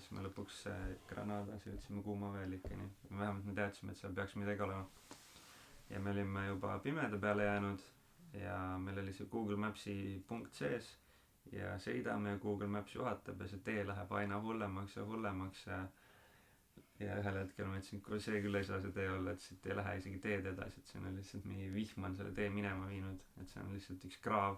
jõudsime lõpuks Granadas, jõudsime Kuumaveelikeni. Vähemalt me teadsime, et seal peaks midagi olema. Ja me olime juba pimeda peale jäänud ja meil oli see Google Mapsi punkt sees ja sõidame ja Google Maps juhatab ja see tee läheb aina hullemaks ja hullemaks ja ühel hetkel ma ütlesin, et see küll ei saa see tee olla, et siit ei lähe isegi teed edasi, et see on lihtsalt mingi vihm on selle tee minema viinud, et see on lihtsalt üks kraav.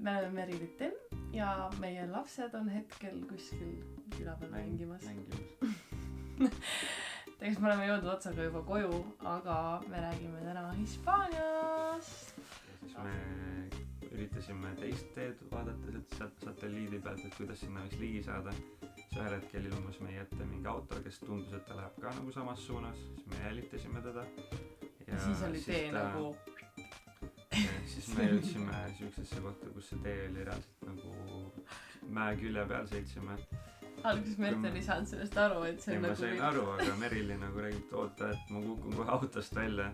Me oleme Meri Tem ja meie lapsed on hetkel kuskil küla peal mängimas. Tegelikult me oleme jõudnud otsaga juba koju, aga me räägime täna Hispaaniast. Ja siis me üritasime teist teed vaadata sealt satelliidi pealt, et kuidas sinna võiks ligi saada. See ühel hetkel ilmus meie ette mingi auto, kes tundus, et ta läheb ka nagu samas suunas. Siis me jälitasime teda. Ja siis oli tee nagu... Siis me jõudsime siuksesse kohta, kus see tee oli reaalselt nagu mäe külje peal sõitsime. Alguses Mertel ei saanud sellest aru, et see on nagu... Ma sain aru, aga Merili nagu räägib, oota, et ma kukun kohe autost välja.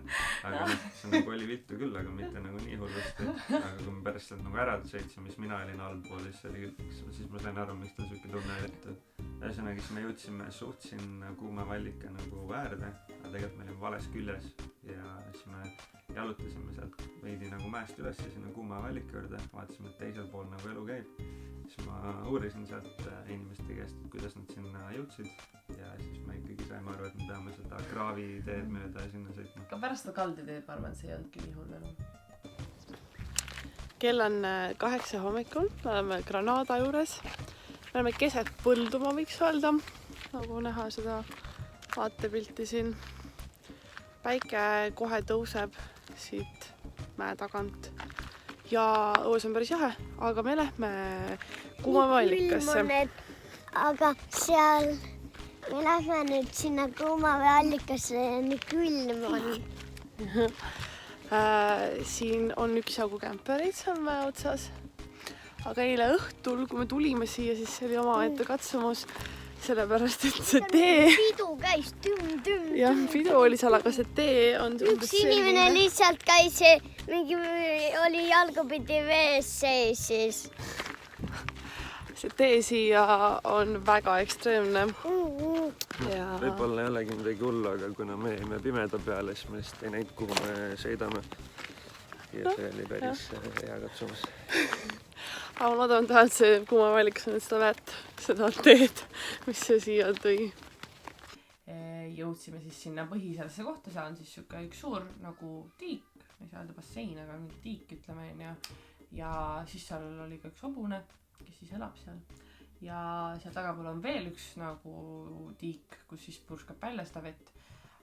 Aga see nagu oli vittu küll, aga mitte nagu nii hullusti. Aga kui me pärast sealt nagu ära sõitsime, siis mina olin allpool, siis ma sain aru, miks ta siuke tunne oli. Ühesõnaga, siis me jõudsime suht sinna Kuumavallika nagu äärde, aga tegelikult me olime vales küljes ja siis me jalutasime sealt veidi nagu mäest üles sinna Kuumavallika juurde, vaatasime, et teisel pool nagu elu käib. Siis ma uurisin sealt inimeste käest, kuidas nad sinna jõudsid ja siis me ikkagi saime aru, et me peame seda kraavi teed mööda sinna sõitma. Ka pärast seda kalditeed, ma arvan, et see ei olnudki nii hull enam. Kell on 8 hommikul, me oleme Granada juures. Me oleme keset põldu, ma võiks öelda, nagu näha seda vaatepilti siin. Päike kohe tõuseb siit mäe tagant ja õues on päris jahe, aga me lähme Kuumavallikasse. Aga seal me lähme nüüd sinna Kuumavallikasse ja nii külm on. Siin on üksjagu kämpereid seal mäe otsas. Aga eile õhtul, kui me tulime siia, siis see oli omaette katsumus, sellepärast, et see tee... Pidu käis tüm. Jah, pidu oli seal, aga see tee on... Üks inimene lihtsalt käis, oli jalgupidi vees sees siis. See tee siia on väga ekstreemne. Ja... Võib-olla ei olegi midagi hullu, aga kuna me jäime pimeda peale, siis me ei näinud, kuhu me sõidame. Ja see oli päris hea katsumus. Aga ma loodan tahan, et see Kuumavallikas on seda väärt, seda teed, mis see siia tõi. Jõudsime siis sinna põhisesse kohta, seal on siis üks suur nagu tiik, ei saa öelda bassein, aga mingi tiik ütleme. Ja siis seal oli ka üks hobune, kes siis elab seal. Ja seal tagapool on veel üks nagu tiik, kus siis purskab välja seda vett.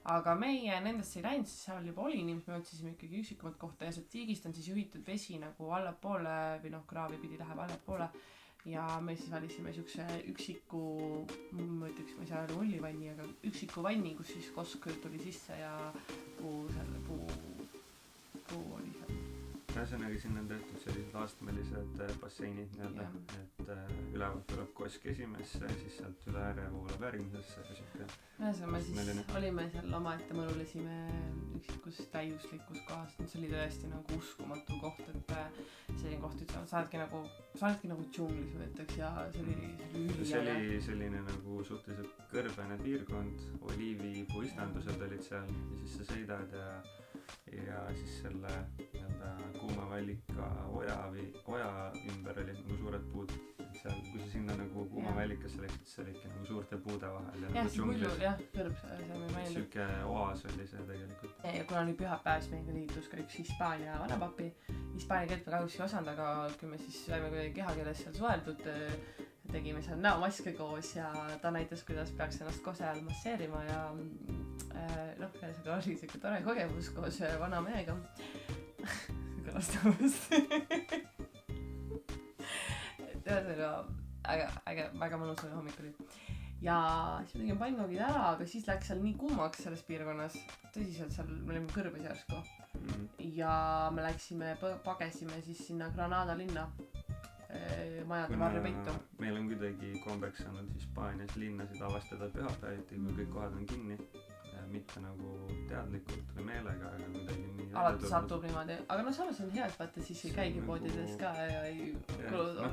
Aga meie nendesse ei läinud, siis seal juba oli nii, me otsisime ikkagi üksikumat kohta ja see tiigist on siis juhitud vesi nagu allapoole või kraavi pidi läheb allapoole ja me siis valisime siukse üksiku, ma ütleks, ma ei saa öelda mullivanni, aga üksiku vanni, kus siis kosk tuli sisse ja puu oli seal. Ühesõnaga siin on tehtud sellised astmelised basseinid nii-öelda, et ülevalt tuleb kosk esimesse, siis sealt üle ääre voolab järgmisesse. Ühesõnaga me siis olime seal omaette mõnulisime üksikus täiuslikus kohas. See oli tõesti nagu uskumatu koht, et selline koht, et sa oledki nagu džunglis, ma ütleks, ja see oli üliäge. See oli selline nagu suhteliselt kõrbene piirkond, oliivipuu istandused olid seal ja siis sa sõidad ja siis selle Kuumavallika oja ümber olid nagu suured puud. Seal, kui sa sinna nagu Kuumavallikasse läksid, see olidki nagu suurte puude vahel. Jah, siis mullu, jah, kõrb seal me mainid. Siuke oas oli see tegelikult. Ja kuna oli pühapäev, siis meiega liitus ka üks Hispaania vanapapi. Hispaania keelt me kahjuks ei osanud, aga kui me siis saime kuidagi kehakeeles seal suheldud, tegime seal näomaske koos ja ta näitas, kuidas peaks ennast kose all masseerima ja ühesõnaga oli siuke tore kogemus koos vana mehega. Kõlastavust. Ühesõnaga väga mõnus oli hommikul. Ja siis me tegime pannkoogid ära, aga siis läks seal nii kuumaks selles piirkonnas. Tõsiselt seal me olime kõrbes järsku. Ja me pagesime siis sinna Granada linna. Majade varju peitu. Meil on kuidagi kombeks olnud Hispaanias linnasid avastada pühapäeviti, kui kõik kohad on kinni. Mitte nagu teadlikult või meelega, aga kuidagi nii alati satub niimoodi, aga no samas on hea, et vaata siis ei käigi poodides ka ja ei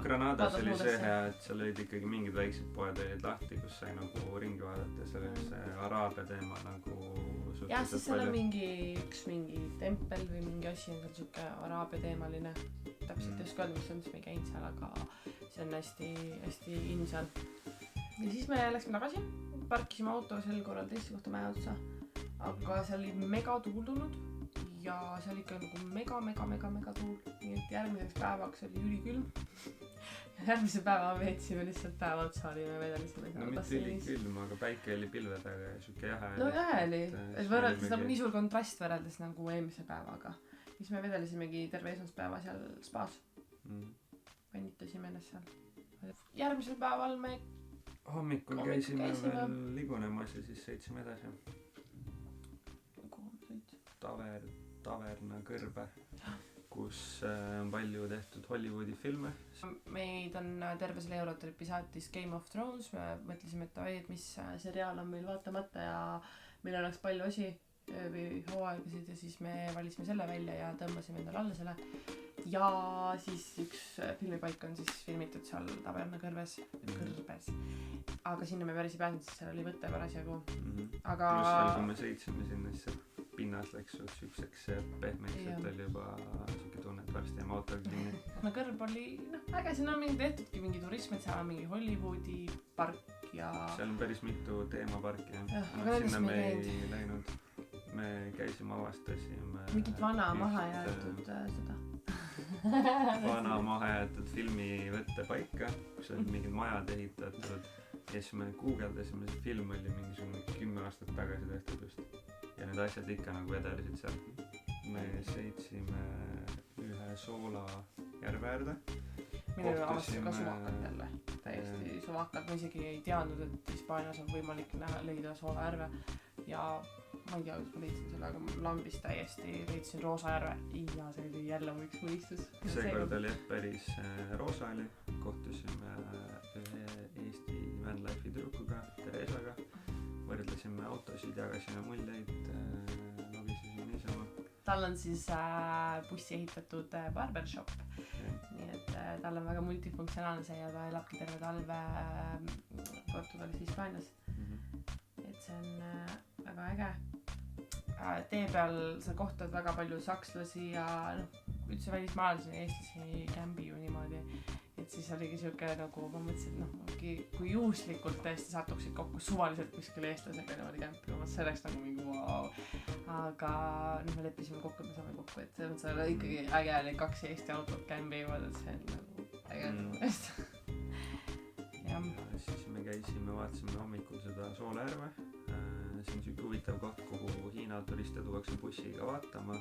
Granadas oli see hea, et seal olid ikkagi mingid väiksed poed olid lahti, kus sai nagu ringi vaadata, seal oli see Araabia teema nagu jah, siis seal on mingi tempel või mingi asi on seal siuke Araabia teemaline, täpselt ei oska öelda, mis on, siis me ei käinud seal, aga see on hästi in seal. Ja siis me läksime tagasi, parkisime auto sel korral teiste kohta mäe otsa, aga seal oli mega tuul tulnud ja seal ikka nagu mega tuul, nii et järgmiseks päevaks oli ülikülm ja järgmise päeva veetsime lihtsalt päeva otsa olime, vedelisime no mitte ülikülm, aga päike oli pilve taga ja siuke jahe no jahe oli, et võrreldes nagu nii suur kontrast võrreldes nagu eelmise päevaga, siis me vedelisimegi terve esmaspäeva seal spaas, vennitasime ennast seal. Järgmisel päeval me hommikul käisime veel ligunemas ja siis sõitsime edasi. Kuhu me sõitsime? Taverna Kõrbe, kus on palju tehtud Hollywoodi filme. Meid on terve selle Eurotripi saatis Game of Thrones, me mõtlesime, et mis seriaal on meil vaatamata ja meil oleks palju osi või hooaegasid ja siis me valisime selle välja ja tõmbasime endale alla selle. Ja siis üks filmipaik on siis filmitud seal Taverna Kõrbes. Aga sinna me päris ei pääsnud, siis seal oli võte parasjagu. Aga pluss seal, kui me sõitsime sinna, siis see pinnas läks sükkseks pehmeks, et oli juba siuke tunne, et varsti jääme autoga kinni. No Kõrb oli äge, siin on mingi tehtudki mingi turism, et seal on mingi Hollywoodi park ja seal on päris mitu teemaparki aga sinna me ei läinud. Me käisime, avastasime mingit vana mahajäetud seda vana mahajäetud filmivõttepaika, kus olid mingid majad ehitatud ja siis me guugeldasime, see film oli mingisugune 10 aastat tagasi tehtud just ja need asjad ikka nagu vedelisid seal. Me sõitsime ühe Soola järve äärde, millele avastasime ka suvakad jälle, täiesti suvakad, ma isegi ei teadnud, et Hispaanias on võimalik leida Soola järve ja ma ei tea, kus ma leidsin selle, aga lambis täiesti leidsin Roosa järve ja see oli jälle mu üks unistus. Seekord oli päris roosa oli, kohtusime ühe Eesti vanlife'i tüdrukuga, Teresaga, võrdlesime autosid, jagasime muljeid, logisesime niisama. Tal on siis bussi ehitatud barbershop, nii et tal on väga multifunktsionaalne see ja ta elabki terve talve Portugalis, Hispaanias. Et see on väga äge. Tee peal sa kohtad väga palju sakslasi ja üldse välismaalasi ja eestlasi ei kämbi ju niimoodi. Et siis oligi siuke nagu, ma mõtlesin, kui juhuslikult tõesti satuksid kokku suvaliselt kuskil eestlasega niimoodi kämpima, see oleks nagu mingi wow. Aga me leppisime kokku, me saame kokku, et see on ikkagi äge, need 2 Eesti autot kämbivad, et see on nagu äge ja siis me käisime, vaatasime hommikul seda Soola järve. See on siuke huvitav koht, kuhu Hiina turiste tuuakse bussiga vaatama.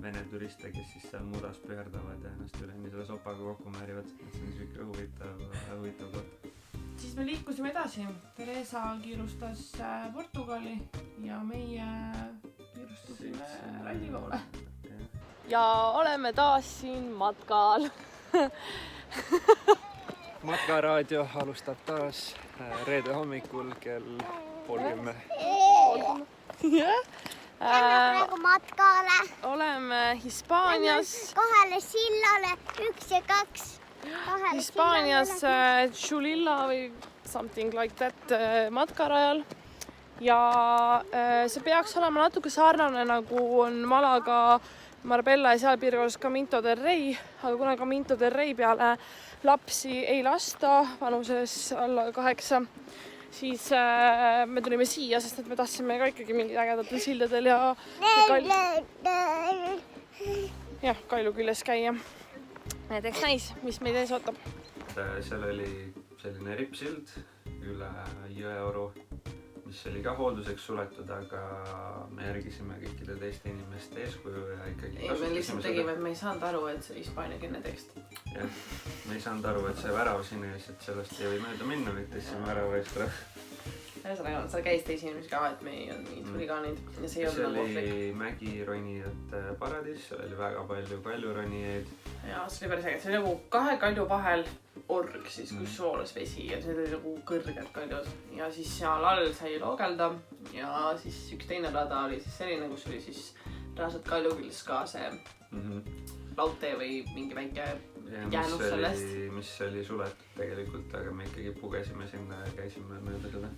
Vene turiste, kes siis seal mudas pöördavad ja ennast üleni selle sopaga kokku määrivad. See on siuke huvitav koht. Siis me liikusime edasi. Teresa kiirustas Portugali ja meie kiirustasime ralli poole. Ja oleme taas siin matkal. Matkaraadio alustab taas reede hommikul kell 30. Praegu matkale. Oleme Hispaanias. Kahele sillale, 1 ja 2. Hispaanias Chulilla või something like that matkarajal. Ja see peaks olema natuke sarnane nagu on Malaga, Marbella ja seal piirkonnas Caminto del Rey, aga kuna Caminto del Rey peale lapsi ei lasta vanuses alla 8, siis me tulime siia, sest et me tahtsime ka ikkagi mingid ägedatel sildadel ja Kailu küljes käia. Et eks näis, mis meid ees ootab. Seal oli selline rippsild üle Jõeoru, mis oli ka hoolduseks suletud, aga me järgisime kõikide teiste inimeste eeskuju ja ikkagi ei, me lihtsalt tegime, et me ei saanud aru, et see hispaaniakeelne tekst. Jah, me ei saanud aru, et see värav sinna ees, et sellest ei või mööda minna, vaid tõstsime värava eest ära. Seal käis teisi inimesi ka, et me ei olnud mingit huligaanid ja see ei olnud nagu ohtlik. See oli mägironijate paradiis, seal oli väga palju kaljuronijaid. Ja see oli päris äge, see oli nagu 2 kalju vahel org siis, kus soolas vesi ja see oli nagu kõrged kaljud. Ja siis seal all sai loogelda ja siis üks teine rada oli siis selline, kus oli siis reaalselt Kalju küljest ka see raudtee või mingi väike jäänus sellest. mis oli suletud tegelikult, aga me ikkagi pugesime sinna ja käisime mööda seda.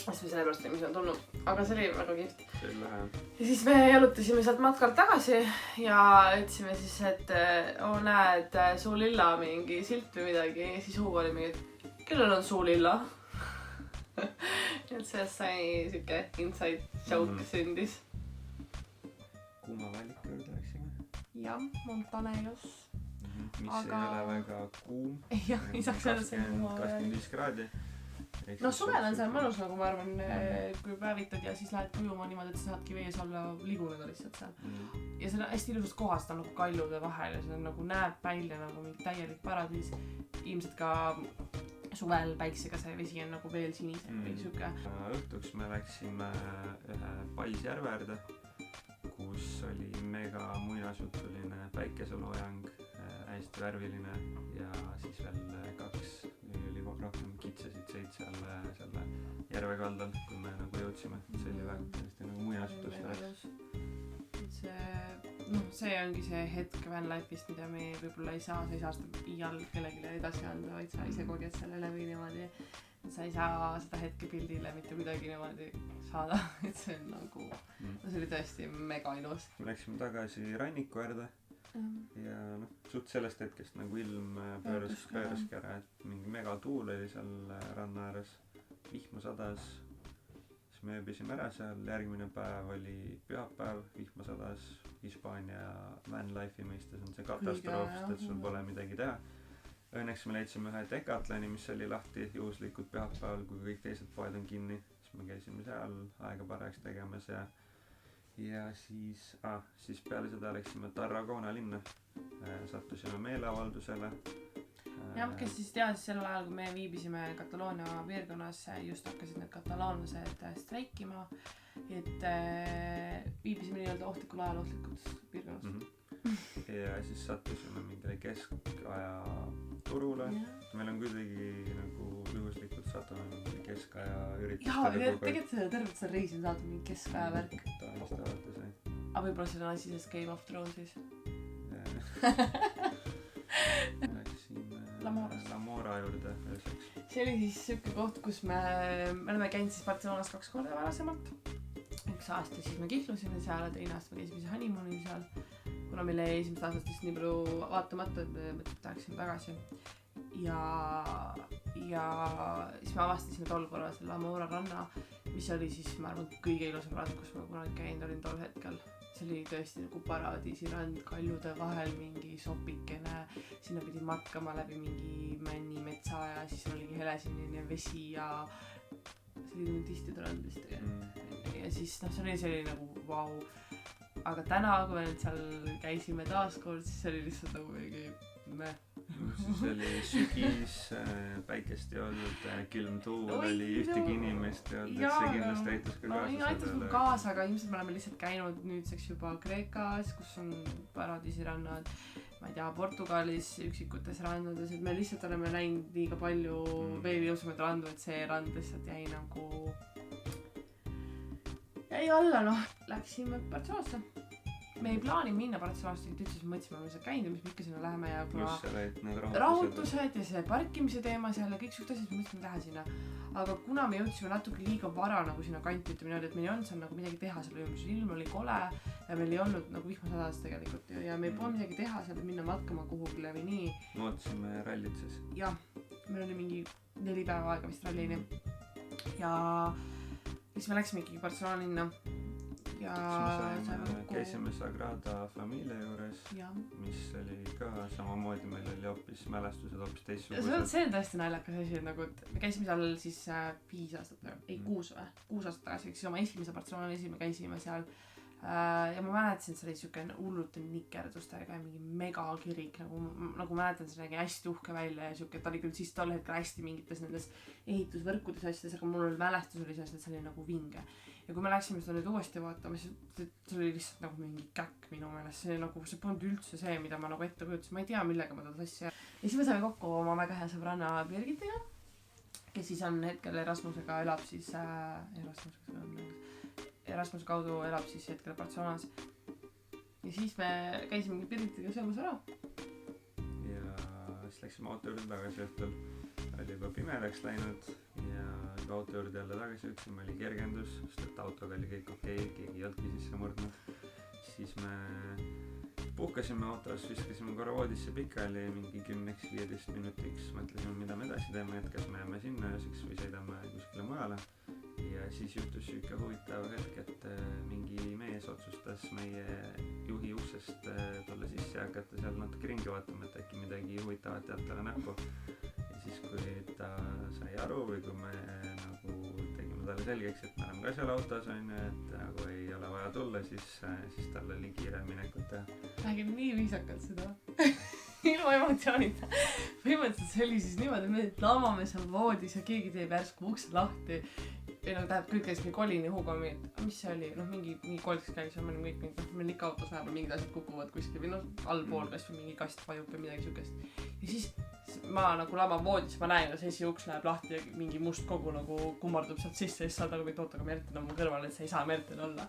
Sest me sellepärast olime sinna tulnud. Aga see oli väga kihvt. See oli lahe. Ja siis me jalutasime sealt matkalt tagasi ja ütlesime siis, et näed Suulilla mingi silt või midagi. Siis Hugo oli mingi, et kellel on Suulilla? Et sellest sai siuke inside joke sündis. Kuuma valiku juurde läksime. Jah, Montanejos. Mis ei ole väga kuum. Jah, ei saaks öelda see kuuma. 25 kraadi. No suvel on seal mõnus, nagu ma arvan, kui päevitad ja siis lähed ujuma niimoodi, et sa saadki vees olla liguneda lihtsalt seal. Ja see on hästi ilusast kohast, on nagu kaljude vahel ja see on nagu näeb välja nagu mingi täielik paradiis. Ilmselt ka suvel päiksega see vesi on nagu veel sinisem või siuke. Õhtuks me läksime ühe Paisjärve äärde, kus oli mega muinasjutuline päikeseloojang, hästi värviline ja siis veel 2 oli rohkem kitsasid sõid seal selle järve kaldal, kui me nagu jõudsime. See oli väga hästi nagu muinasjutuste läks. See ongi see hetk van life'ist, mida me võib-olla ei saa, sa ei saa seda iial kellegile edasi anda, vaid sa ise koged sellele või niimoodi. Sa ei saa seda hetke pildile mitte kuidagi niimoodi saada, et see on nagu, see oli tõesti mega ilus. Me läksime tagasi ranniku äärde ja suht sellest hetkest nagu ilm pööraski ära, et mingi megatuul oli seal ranna ääres, vihma sadas. Siis me ööbisime ära seal, järgmine päev oli pühapäev, vihma sadas. Hispaania van life'i mõistes on see katastroof, sest et sul pole midagi teha. Õnneks me leidsime ühe Decathloni, mis oli lahti juhuslikult pühapäeval, kui kõik teised poed on kinni. Siis me käisime seal aega parajaks tegemas ja siis peale seda läksime Tarragona linna. Sattusime meeleavaldusele. Jah, kes siis teadis sellel ajal, kui me viibisime Kataloonia piirkonnas, just hakkasid need kataloonlased streikima, et viibisime nii-öelda ohtlikul ajal ohtlikud piirkonnas. Ja siis sattusime mingile keskaja turule. Meil on kuidagi nagu juhuslikult sattunud mingile keskaja üritustele. Jaa, tegelikult see tervet seda reisi on saadud mingi keskaja värk. Tavalist alati sai. Aga võib-olla see on asi sellest Game of Thronesis. Läksime Lamora juurde ööseks. See oli siis siuke koht, kus me oleme käinud siis Barcelonas 2 korda varasemalt. 1 aasta siis me kihlusime seal ja teine aasta me käisime honeymoonil seal. Kuna meil jäi esimest aastast vist nii palju vaatamata, et me mõtleme, et läheksime tagasi. Ja siis me avastasime tol korral selle Lamora ranna, mis oli siis, ma arvan, kõige ilusam rand, kus ma kunagi käinud olin tol hetkel. See oli tõesti nagu paradiisirand, kaljude vahel mingi sopikene, sinna pidi matkama läbi mingi männimetsa ja siis oligi helesinine vesi ja see oli nudistide rand vist tegelikult. Ja siis see oli nagu vau. Aga täna, kui me nüüd seal käisime taaskord, siis oli lihtsalt nagu mingi Siis oli sügis, päikest ei olnud, külm tuul oli, ühtegi inimest ei olnud, et see kindlasti aitas ka kaasa. Aitas mul kaasa, aga ilmselt me oleme lihtsalt käinud nüüdseks juba Kreekas, kus on paradiisirannad, ma ei tea, Portugalis üksikutes randades, et me lihtsalt oleme näinud liiga palju veel ilusamaid randu, et see rand lihtsalt jäi alla, Läksime Barcelonasse. Me ei plaani minna Barcelonasse, et ütles, mõtlesime, me seal käinud ja mis me ikka sinna läheme ja kuna rahutused ja see parkimise teema seal ja kõik suht asjad, me mõtlesime teha sinna. Aga kuna me jõudsime natuke liiga vara nagu sinna kanti, ütleme niimoodi, et meil ei olnud seal nagu midagi teha seal ümbrus, ilm oli kole ja meil ei olnud nagu vihmasadas tegelikult ja meil polnud midagi teha seal, et minna matkama kuhugile või nii. Me ootasime rallit siis. Jah, meil oli mingi 4 päeva aega vist rallini ja siis me läksime ikkagi Barcelona linna. Ja käisime Sagrada Familia juures, mis oli ka samamoodi, meil oli hoopis mälestused hoopis teistsugused. See on tõesti naljakas asi, et nagu, et me käisime seal siis 5 aastat, ei 6 aastat tagasi, siis oma esimese Barcelona me käisime seal ja ma mäletasin, et see oli siuke hullute nikerdustega ja mingi megakirik, nagu mäletan, see nägi hästi uhke välja ja siuke, et ta oli küll siis tol hetkel hästi mingites nendes ehitusvõrkudes asjades, aga mul oli mälestus oli sellest, et see oli nagu vinge. Ja kui me läksime seda nüüd uuesti vaatama, siis see oli lihtsalt nagu mingi käkk minu meelest, see polnud üldse see, mida ma nagu ette kujutasin, ma ei tea, millega ma teda sassi. Ja siis me saime kokku oma väga hea sõbranna Birgitina, kes siis on hetkel Erasmusega elab siis Erasmuse kaudu elab siis hetkel Barcelonas ja siis me käisimegi Piritiga söömas ära. ja siis läksime auto juurde tagasi õhtul. Oli juba pimedaks läinud ja kui auto juurde jälle tagasi jõudsime, oli kergendus, sest et autoga oli kõik okei, keegi ei olnudki sisse murdnud. Siis me puhkasime autos, viskasime korra voodisse pikali mingi 10-15 minutiks, mõtlesime, mida me edasi teeme, et kas me jääme sinna ööseks või sõidame kuskile mujale. Ja siis juhtus siuke huvitav hetk, et mingi mees otsustas meie juhi uksest tulla sisse ja hakata seal natuke ringi vaatama, et äkki midagi huvitavat jääb talle näppu. Ja siis kui ta sai aru või kui me nagu tegime talle selgeks, et me oleme ka seal autos onju, et nagu ei ole vaja tulla, siis tal oli kiire minekut teha. Räägib nii viisakalt seda ilma emotsioonita. Põhimõtteliselt see oli siis niimoodi, me lamame seal voodis ja keegi teeb järsku ukse lahti. Või no tähendab, kõik käis nii kolini huugami, et mis see oli, noh mingi kolks käis ja me olime kõik mingid, meil ikka autos vahepeal mingid asjad kukuvad kuskil või noh allpool kas või mingi kast vajub või midagi siukest. Ja siis ma nagu laman voodis, ma näen, et see uks läheb lahti ja mingi must kogu nagu kummardub sealt sisse ja siis saad nagu, et oota, aga Merten on mu kõrval, et sa ei saa Merten olla.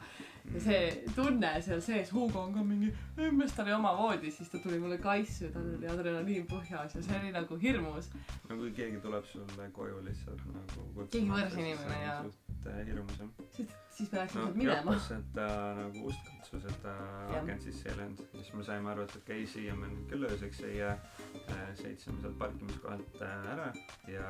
Ja see tunne seal sees, Hugo on ka mingi, mis ta oli oma voodis, siis ta tuli mulle kaissu ja tal oli adrenaliin põhjas ja see oli nagu hirmus. No kui keegi tuleb sulle koju lihtsalt nagu keegi võrs inimene ja hirmus jah. Siis me läksime sealt minema. Joppas, et ta nagu ust katsus, et ta akent sisse ei löönud. Ja siis me saime aru, et okei, siia me nüüd küll ööseks ei jää. Sõitsime sealt parkimiskohalt ära ja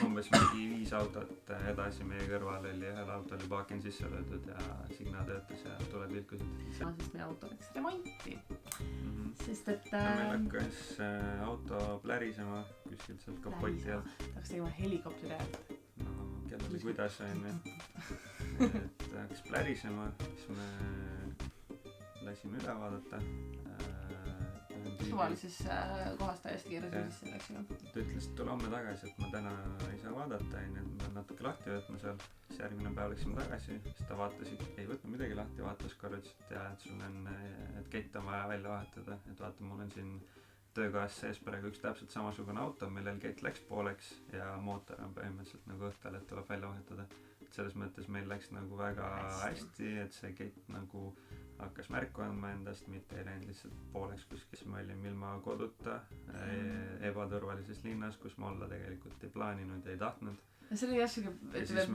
umbes mingi 5 autot edasi meie kõrval oli ühel autol juba akent sisse löödud ja signa töötas ja tuled vilkusid. Sest meie auto läks remonti. Sest et ja meil hakkas auto plärisema kuskilt sealt kapoti alt. Ta hakkas tegema helikopteri häält. No kellele kuidas onju. Et hakkas plärisema, siis me lasime üle vaadata. Suvalises kohas täiesti keerasime sisse läksime. Ta ütles, et tule homme tagasi, et ma täna ei saa vaadata, et ma pean natuke lahti võtma seal. Siis järgmine päev läksime tagasi, siis ta vaatas, ei võtnud midagi lahti, vaatas korra, ütles, et jah, et sul on, et kett on vaja välja vahetada. Et vaata, mul on siin töökohas sees praegu üks täpselt samasugune auto, millel kett läks pooleks ja mootor on põhimõtteliselt nagu õhtal, et tuleb välja vahetada. Et selles mõttes meil läks nagu väga hästi, et see kett nagu hakkas märku andma endast, mitte ei läinud lihtsalt pooleks kuskil. Me olime ilma koduta ebaturvalises linnas, kus me olla tegelikult ei plaaninud ja ei tahtnud. Ja see oli järsku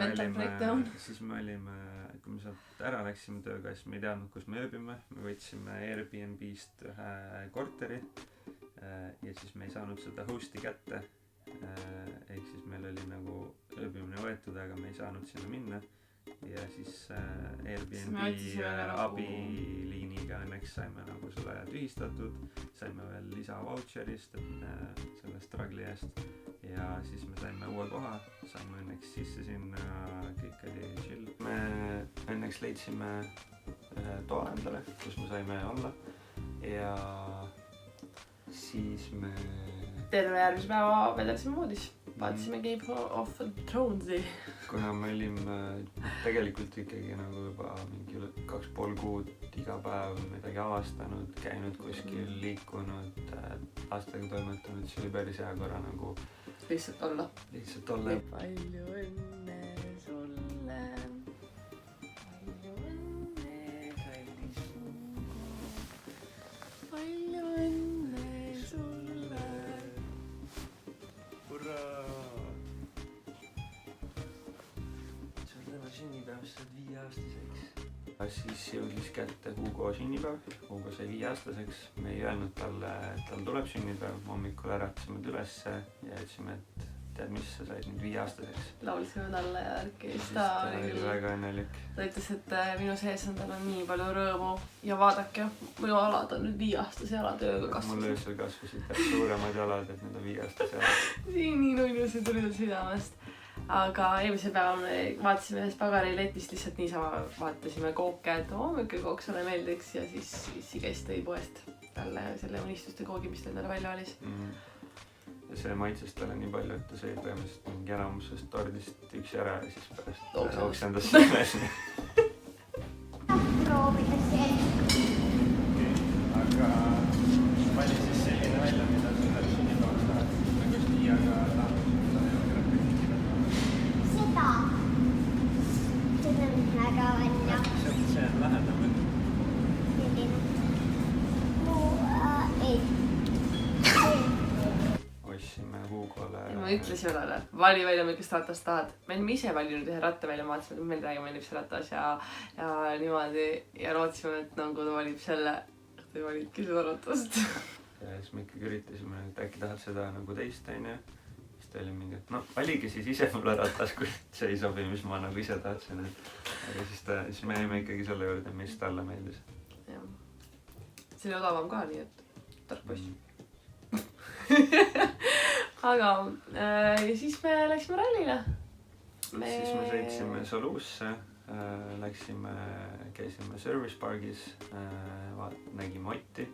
mental breakdown. Siis me olime, kui me sealt ära läksime tööga, siis me ei teadnud, kus me ööbime. Me võtsime Airbnb-st ühe korteri ja siis me ei saanud seda host'i kätte. Ehk siis meil oli nagu ööbimine võetud, aga me ei saanud sinna minna. Ja siis Airbnb abiliiniga õnneks saime nagu selle tühistatud. Saime veel lisa voucherist selle struggle'i eest. Ja siis me saime uue koha, saime õnneks sisse sinna, kõik oli chill. Me õnneks leidsime toa endale, kus me saime olla. Ja siis me terve järgmise päeva vedelasime voodis. Vaatasime Game of Thronesi. Kuna me olime tegelikult ikkagi nagu juba mingi 2,5 kuud iga päev midagi avastanud, käinud kuskil, liikunud, lastega toimetanud, siis oli päris hea korra nagu lihtsalt olla. Palju õnne sulle. Palju õnne, kallis Hugo. Palju õnne sulle. Hurraa! Sul täna sünnipäevast saad 5-aastaseks. Siis jõudis kätte Hugo sünnipäev. Hugo sai 5-aastaseks. Me ei öelnud talle, et tal tuleb sünnipäev. Hommikul äratasime ülesse ja ütlesime, et tead mis, sa said nüüd 5-aastaseks. Laulisime talle ja ärkis. Ta oli väga õnnelik. Ta ütles, et minu sees on tal nii palju rõõmu ja vaadake, minu alad on nüüd 5-aastase jalatööga kasvasid. Mul öösel kasvasid suuremad jalad, et need on 5-aastase jalad. Nii nunnusid tulid südamest. Aga eelmisel päeval me vaatasime ühest pagariletist lihtsalt niisama, vaatasime kooke, et hommikul kook sulle meeldiks ja siis Siges tõi poest talle selle unistuste koogi, mis ta endale välja valis. Ja see maitses talle nii palju, et ta sõi põhimõtteliselt mingi enamusest tordist üksi ära ja siis pärast oksendas selles. Proovida see. Aga vali siis selline välja, mida sa ühel sünnipäevaks tahad. Nagu nii, aga tahad seda ei ole kõikida. Seda. Seda on väga välja. See on lähedam. Selline. me ütlesime talle, vali välja, millist ratast tahad. Me olime ise valinud ühe ratta välja, ma vaatasin, et meil täiega meeldib see ratas ja niimoodi ja lootsime, et nagu ta valib selle, ta ei validki seda ratast. Ja siis me ikkagi üritasime, et äkki tahad seda nagu teist, onju. Siis ta oli mingi, et no valige siis ise mulle ratas, kui see ei sobi, mis ma nagu ise tahtsin. Aga siis me jäime ikkagi selle juurde, mis talle meeldis. Jah. See oli odavam ka, nii et tark poiss. Aga ja siis me läksime rallile. Siis me sõitsime Solusse, käisime Service Parkis, nägime Otti.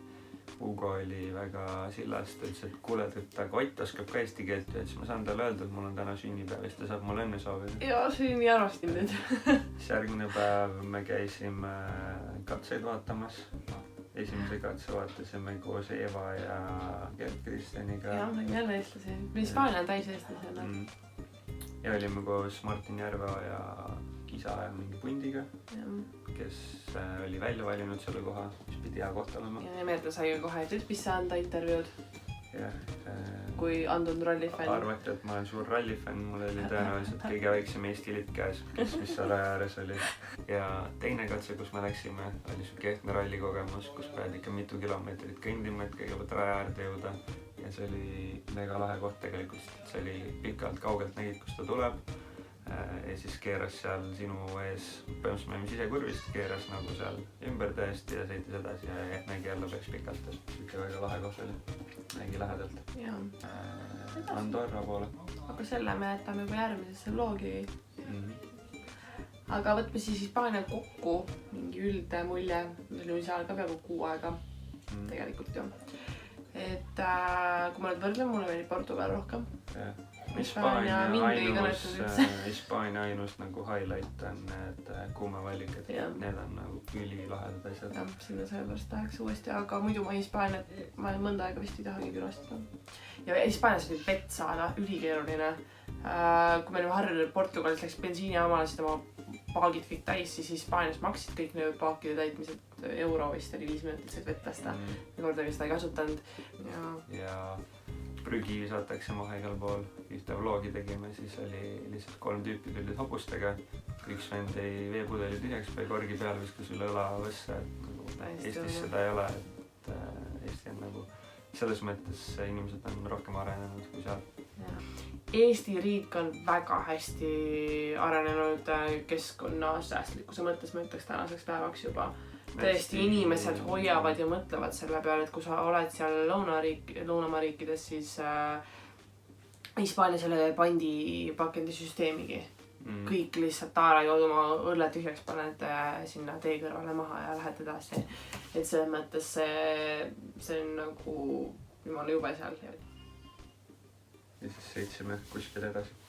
Hugo oli väga sillast, ütles, et kuule, et aga Ott oskab ka eesti keelt ja siis ma saan talle öelda, et mul on täna sünnipäev ja siis ta saab mulle õnne soovida. Ja see oli nii arvastin nüüd. Siis järgmine päev me käisime katseid vaatamas. Esimese katse vaatasime koos Eva ja Gert Kristjaniga. Jah, nägime jälle eestlasi. Hispaania on täis eestlasi. Ja olime koos Martin Järveoja ja isa ja mingi pundiga, kes oli välja valinud selle koha, mis pidi hea koht olema. Ja Merta sai kohe Türbisse anda intervjuud. Jah. Kui andunud rallifänn. Arvati, et ma olen suur rallifänn, mul oli tõenäoliselt kõige väiksem Eesti lipp käes, mis seal raja ääres oli. Ja teine katse, kus me läksime, oli siuke ehtne rallikogemus, kus pead ikka mitu kilomeetrit kõndima, et kõigepealt raja äärde jõuda. Ja see oli mega lahe koht tegelikult, see oli pikalt kaugelt nägid, kus ta tuleb. Ja siis keeras seal sinu ees, põhimõtteliselt me olime sisekurvist, keeras nagu seal ümber täiesti ja sõitis edasi ja nägi jälle päris pikalt, et ikka väga lahe koht oli, nägi lähedalt. Andorra poole. Aga selle me jätame juba järgmisesse vlogi. Aga võtme siis Hispaania kokku, mingi ülde mulje, me olime seal ka peaaegu 6 aega tegelikult ju. Et kui ma nüüd võrdlen, mulle meeldib Portugal rohkem. Hispaania ainus nagu highlight on need kuumevallikad. Need on nagu ülilahedad asjad. Jah, sinna sellepärast tahaks uuesti, aga muidu ma Hispaaniat, ma mõnda aega vist ei tahagi külastada. Ja Hispaanias oli vett saada, ülikeeruline. Kui me olime harjunud Portugalis läks bensiinijaamale, siis oma paagid kõik täis, siis Hispaanias maksid kõik need paakide täitmised euro vist oli 5 minutit said vett lasta. Ja kordagi seda ei kasutanud. Ja prügi visatakse maha igal pool. Ühte vlogi tegime, siis oli lihtsalt 3 tüüpi tulid hobustega. Üks vend jäi veepudeli tühjaks või korgi peal viskas üle õla võssa. Eestis seda ei ole, et Eesti on nagu selles mõttes inimesed on rohkem arenenud kui seal. Eesti riik on väga hästi arenenud keskkonnasäästlikkuse mõttes, ma ütleks tänaseks päevaks juba. Tõesti, inimesed hoiavad ja mõtlevad selle peale, et kui sa oled seal lõunamaa riikides, siis Hispaanias selle pandipakendisüsteemigi. Kõik lihtsalt taara jood oma õlle tühjaks paned sinna tee kõrvale maha ja lähed edasi. Et selles mõttes see on nagu jumala jube seal. Ja siis sõitsime kuskil edasi.